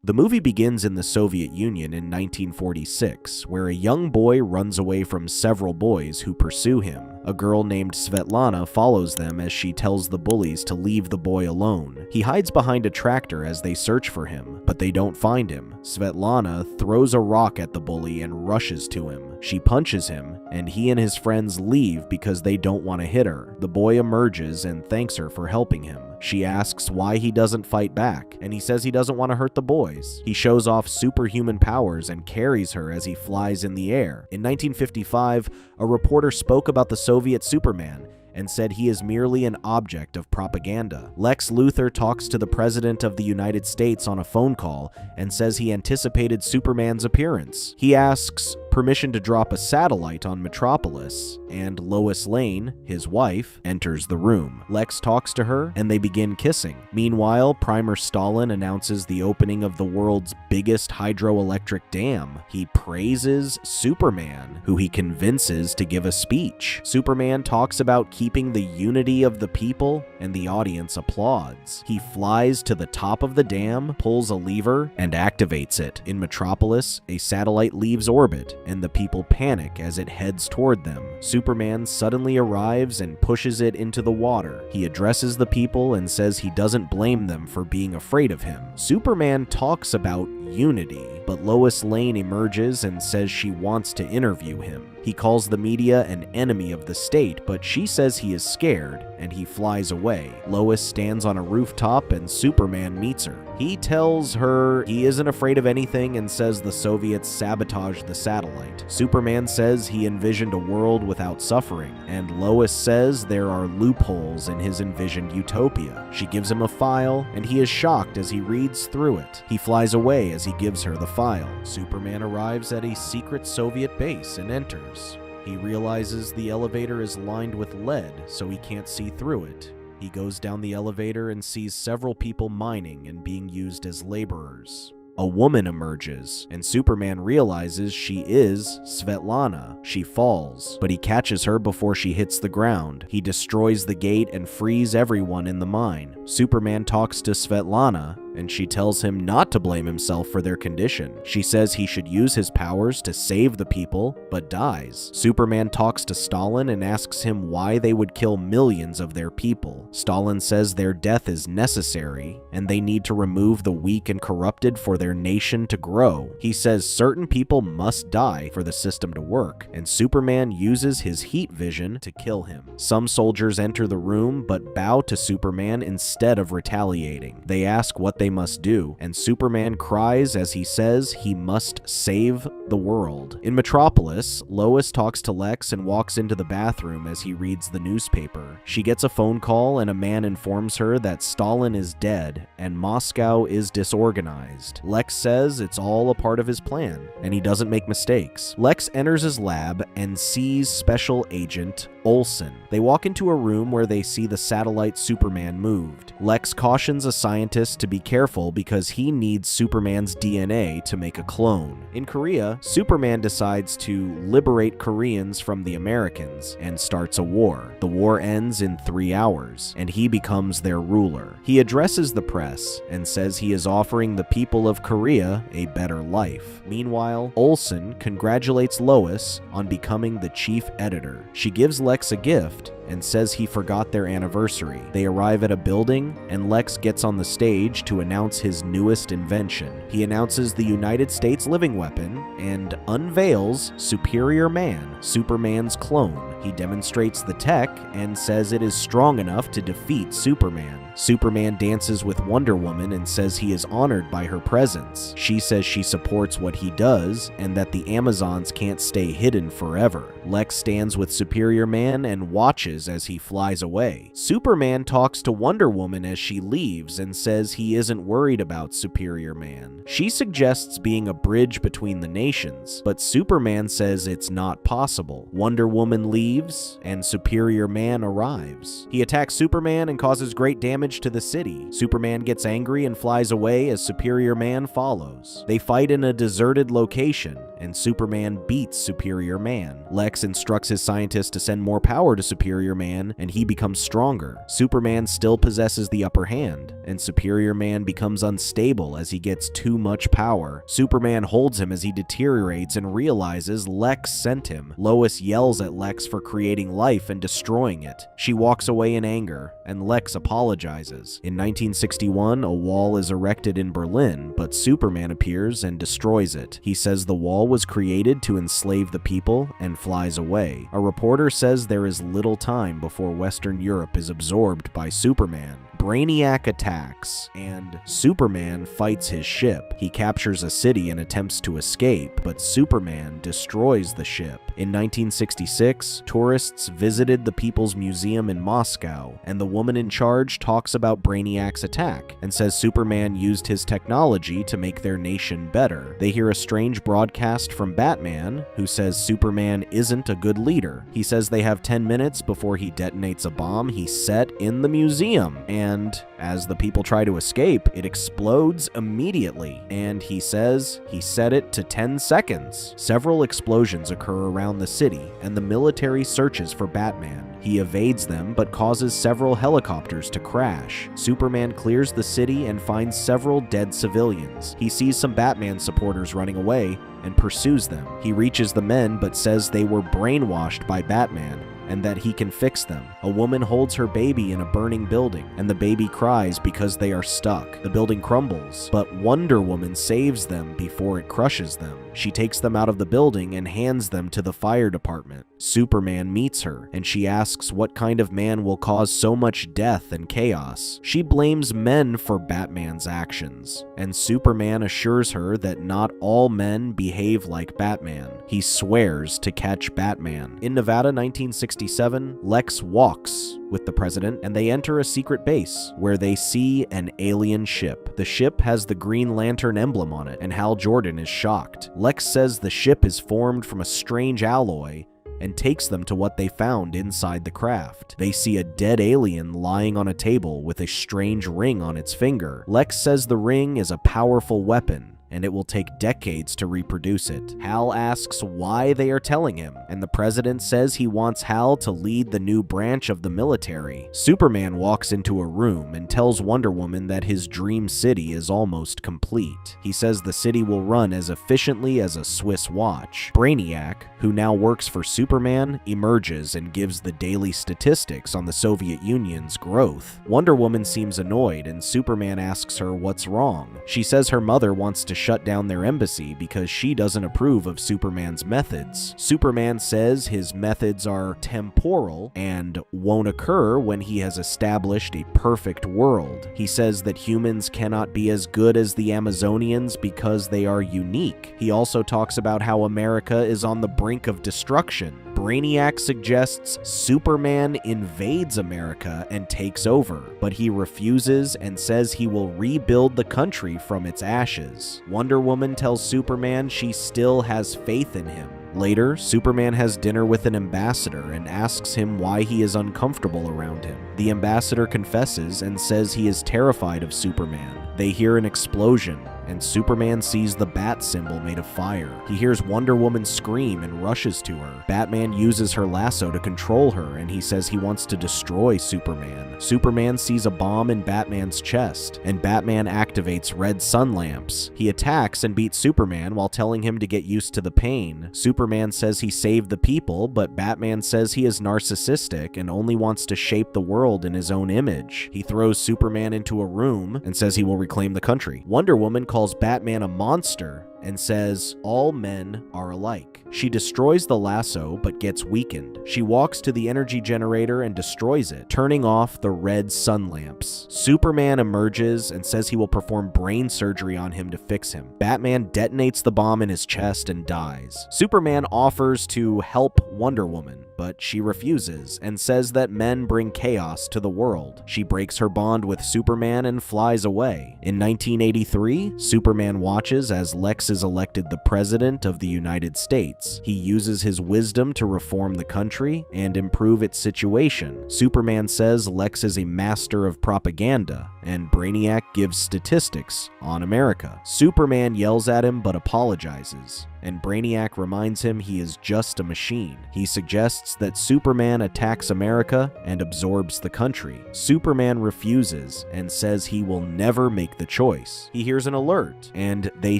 The movie begins in the Soviet Union in 1946, where a young boy runs away from several boys who pursue him. A girl named Svetlana follows them as she tells the bullies to leave the boy alone. He hides behind a tractor as they search for him, but they don't find him. Svetlana throws a rock at the bully and rushes to him. She punches him, and he and his friends leave because they don't want to hit her. The boy emerges and thanks her for helping him. She asks why he doesn't fight back, and he says he doesn't want to hurt the boys. He shows off superhuman powers and carries her as he flies in the air. In 1955, a reporter spoke about the Soviet Superman and said he is merely an object of propaganda. Lex Luthor talks to the President of the United States on a phone call and says he anticipated Superman's appearance. He asks permission to drop a satellite on Metropolis, and Lois Lane, his wife, enters the room. Lex talks to her, and they begin kissing. Meanwhile, Primer Stalin announces the opening of the world's biggest hydroelectric dam. He praises Superman, who he convinces to give a speech. Superman talks about keeping the unity of the people, and the audience applauds. He flies to the top of the dam, pulls a lever, and activates it. In Metropolis, a satellite leaves orbit, and the people panic as it heads toward them. Superman suddenly arrives and pushes it into the water. He addresses the people and says he doesn't blame them for being afraid of him. Superman talks about unity, but Lois Lane emerges and says she wants to interview him. He calls the media an enemy of the state, but she says he is scared, and he flies away. Lois stands on a rooftop and Superman meets her. He tells her he isn't afraid of anything and says the Soviets sabotaged the satellite. Superman says he envisioned a world without suffering, and Lois says there are loopholes in his envisioned utopia. She gives him a file, and he is shocked as he reads through it. He flies away as he gives her the file. Superman arrives at a secret Soviet base and enters. He realizes the elevator is lined with lead, so he can't see through it. He goes down the elevator and sees several people mining and being used as laborers. A woman emerges, and Superman realizes she is Svetlana. She falls, but he catches her before she hits the ground. He destroys the gate and frees everyone in the mine. Superman talks to Svetlana, and she tells him not to blame himself for their condition. She says he should use his powers to save the people, but dies. Superman talks to Stalin and asks him why they would kill millions of their people. Stalin says their death is necessary, and they need to remove the weak and corrupted for their nation to grow. He says certain people must die for the system to work, and Superman uses his heat vision to kill him. Some soldiers enter the room, but bow to Superman instead of retaliating. They ask what they must do, and Superman cries as he says he must save the world. In Metropolis, Lois talks to Lex and walks into the bathroom as he reads the newspaper. She gets a phone call and a man informs her that Stalin is dead and Moscow is disorganized. Lex says it's all a part of his plan, and he doesn't make mistakes. Lex enters his lab and sees Special Agent Olsen. They walk into a room where they see the satellite Superman moved. Lex cautions a scientist to be careful because he needs Superman's DNA to make a clone. In Korea, Superman decides to liberate Koreans from the Americans and starts a war. The war ends in 3 hours, and he becomes their ruler. He addresses the press and says he is offering the people of Korea a better life. Meanwhile, Olsen congratulates Lois on becoming the chief editor. She gives Lex a gift and says he forgot their anniversary. They arrive at a building, and Lex gets on the stage to announce his newest invention. He announces the United States living weapon and unveils Superior Man, Superman's clone. He demonstrates the tech and says it is strong enough to defeat Superman. Superman dances with Wonder Woman and says he is honored by her presence. She says she supports what he does and that the Amazons can't stay hidden forever. Lex stands with Superior Man and watches as he flies away. Superman talks to Wonder Woman as she leaves and says he isn't worried about Superior Man. She suggests being a bridge between the nations, but Superman says it's not possible. Wonder Woman leaves, and Superior Man arrives. He attacks Superman and causes great damage damage to the city. Superman gets angry and flies away as Superior Man follows. They fight in a deserted location, and Superman beats Superior Man. Lex instructs his scientists to send more power to Superior Man, and he becomes stronger. Superman still possesses the upper hand, and Superior Man becomes unstable as he gets too much power. Superman holds him as he deteriorates and realizes Lex sent him. Lois yells at Lex for creating life and destroying it. She walks away in anger, and Lex apologizes. In 1961, a wall is erected in Berlin, but Superman appears and destroys it. He says the wall was created to enslave the people and flies away. A reporter says there is little time before Western Europe is absorbed by Superman. Brainiac attacks, and Superman fights his ship. He captures a city and attempts to escape, but Superman destroys the ship. In 1966, tourists visited the People's Museum in Moscow, and the woman in charge talks about Brainiac's attack and says Superman used his technology to make their nation better. They hear a strange broadcast from Batman, who says Superman isn't a good leader. He says they have 10 minutes before he detonates a bomb he set in the museum, and as the people try to escape, it explodes immediately, and he says he set it to 10 seconds. Several explosions occur around the city, and the military searches for Batman. He evades them, but causes several helicopters to crash. Superman clears the city and finds several dead civilians. He sees some Batman supporters running away and pursues them. He reaches the men, but says they were brainwashed by Batman and that he can fix them. A woman holds her baby in a burning building, and the baby cries because they are stuck. The building crumbles, but Wonder Woman saves them before it crushes them. She takes them out of the building and hands them to the fire department. Superman meets her, and she asks what kind of man will cause so much death and chaos. She blames men for Batman's actions, and Superman assures her that not all men behave like Batman. He swears to catch Batman. In Nevada, 1967, Lex walks with the president, and they enter a secret base where they see an alien ship. The ship has the Green Lantern emblem on it, and Hal Jordan is shocked. Lex says the ship is formed from a strange alloy and takes them to what they found inside the craft. They see a dead alien lying on a table with a strange ring on its finger. Lex says the ring is a powerful weapon, and it will take decades to reproduce it. Hal asks why they are telling him, and the president says he wants Hal to lead the new branch of the military. Superman walks into a room and tells Wonder Woman that his dream city is almost complete. He says the city will run as efficiently as a Swiss watch. Brainiac, who now works for Superman, emerges and gives the daily statistics on the Soviet Union's growth. Wonder Woman seems annoyed, and Superman asks her what's wrong. She says her mother wants to shut down their embassy because she doesn't approve of Superman's methods. Superman says his methods are temporal and won't occur when he has established a perfect world. He says that humans cannot be as good as the Amazonians because they are unique. He also talks about how America is on the brink of destruction. Brainiac suggests Superman invades America and takes over, but he refuses and says he will rebuild the country from its ashes. Wonder Woman tells Superman she still has faith in him. Later, Superman has dinner with an ambassador and asks him why he is uncomfortable around him. The ambassador confesses and says he is terrified of Superman. They hear an explosion, and Superman sees the bat symbol made of fire. He hears Wonder Woman scream and rushes to her. Batman uses her lasso to control her, and he says he wants to destroy Superman. Superman sees a bomb in Batman's chest, and Batman activates red sun lamps. He attacks and beats Superman while telling him to get used to the pain. Superman says he saved the people, but Batman says he is narcissistic and only wants to shape the world in his own image. He throws Superman into a room and says he will reclaim the country. Wonder Woman calls Batman a monster and says all men are alike. She destroys the lasso but gets weakened. She walks to the energy generator and destroys it, turning off the red sun lamps. Superman emerges and says he will perform brain surgery on him to fix him. Batman detonates the bomb in his chest and dies. Superman offers to help Wonder Woman, but she refuses and says that men bring chaos to the world. She breaks her bond with Superman and flies away. In 1983, Superman watches as Lex is elected the President of the United States. He uses his wisdom to reform the country and improve its situation. Superman says Lex is a master of propaganda, and Brainiac gives statistics on America. Superman yells at him but apologizes, and Brainiac reminds him he is just a machine. He suggests that Superman attacks America and absorbs the country. Superman refuses and says he will never make the choice. He hears an alert, and they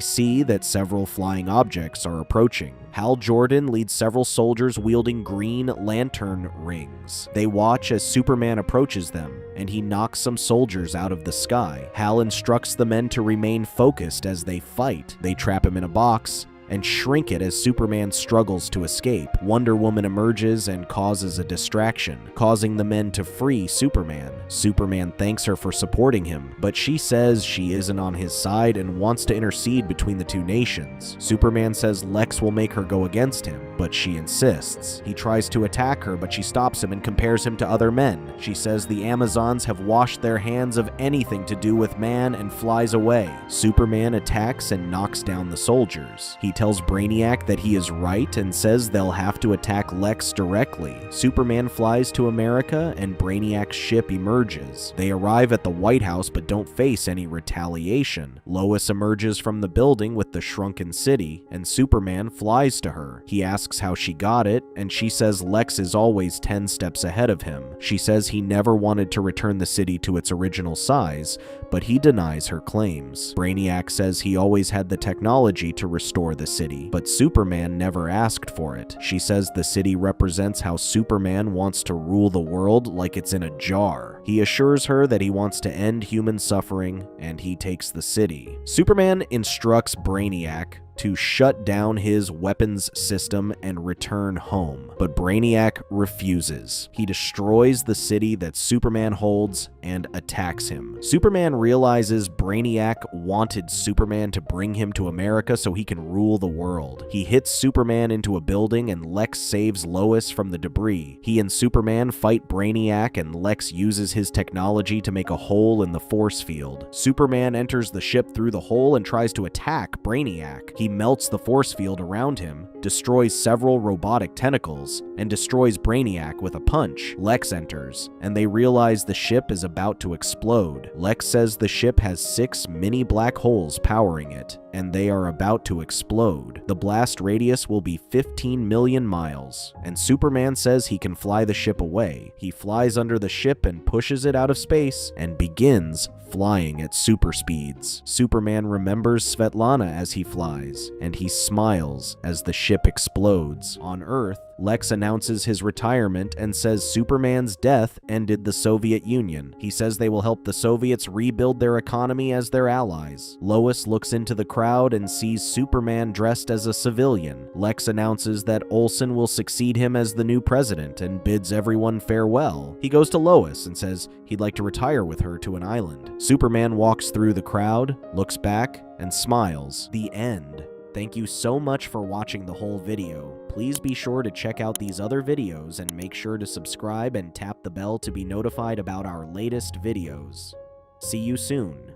see that several flying objects are approaching. Hal Jordan leads several soldiers wielding green lantern rings. They watch as Superman approaches them, and he knocks some soldiers out of the sky. Hal instructs the men to remain focused as they fight. They trap him in a box and shrink it as Superman struggles to escape. Wonder Woman emerges and causes a distraction, causing the men to free Superman. Superman thanks her for supporting him, but she says she isn't on his side and wants to intercede between the two nations. Superman says Lex will make her go against him, but she insists. He tries to attack her, but she stops him and compares him to other men. She says the Amazons have washed their hands of anything to do with man and flies away. Superman attacks and knocks down the soldiers. He tells Brainiac that he is right and says they'll have to attack Lex directly. Superman flies to America and Brainiac's ship emerges. They arrive at the White House but don't face any retaliation. Lois emerges from the building with the shrunken city, and Superman flies to her. He asks how she got it, and she says Lex is always 10 steps ahead of him. She says he never wanted to return the city to its original size, but he denies her claims. Brainiac says he always had the technology to restore the city, but Superman never asked for it. She says the city represents how Superman wants to rule the world like it's in a jar. He assures her that he wants to end human suffering, and he takes the city. Superman instructs Brainiac to shut down his weapons system and return home, but Brainiac refuses. He destroys the city that Superman holds and attacks him. Superman realizes Brainiac wanted Superman to bring him to America so he can rule the world. He hits Superman into a building and Lex saves Lois from the debris. He and Superman fight Brainiac and Lex uses his technology to make a hole in the force field. Superman enters the ship through the hole and tries to attack Brainiac. He melts the force field around him, destroys several robotic tentacles, and destroys Brainiac with a punch. Lex enters, and they realize the ship is about to explode. Lex says the ship has 6 mini black holes powering it, and they are about to explode. The blast radius will be 15 million miles, and Superman says he can fly the ship away. He flies under the ship and pushes it out of space, and begins flying at super speeds. Superman remembers Svetlana as he flies, and he smiles as the ship explodes. On Earth, Lex announces his retirement and says Superman's death ended the Soviet Union. He says they will help the Soviets rebuild their economy as their allies. Lois looks into the crowd and sees Superman dressed as a civilian. Lex announces that Olsen will succeed him as the new president and bids everyone farewell. He goes to Lois and says he'd like to retire with her to an island. Superman walks through the crowd, looks back, and smiles. The end. Thank you so much for watching the whole video. Please be sure to check out these other videos and make sure to subscribe and tap the bell to be notified about our latest videos. See you soon.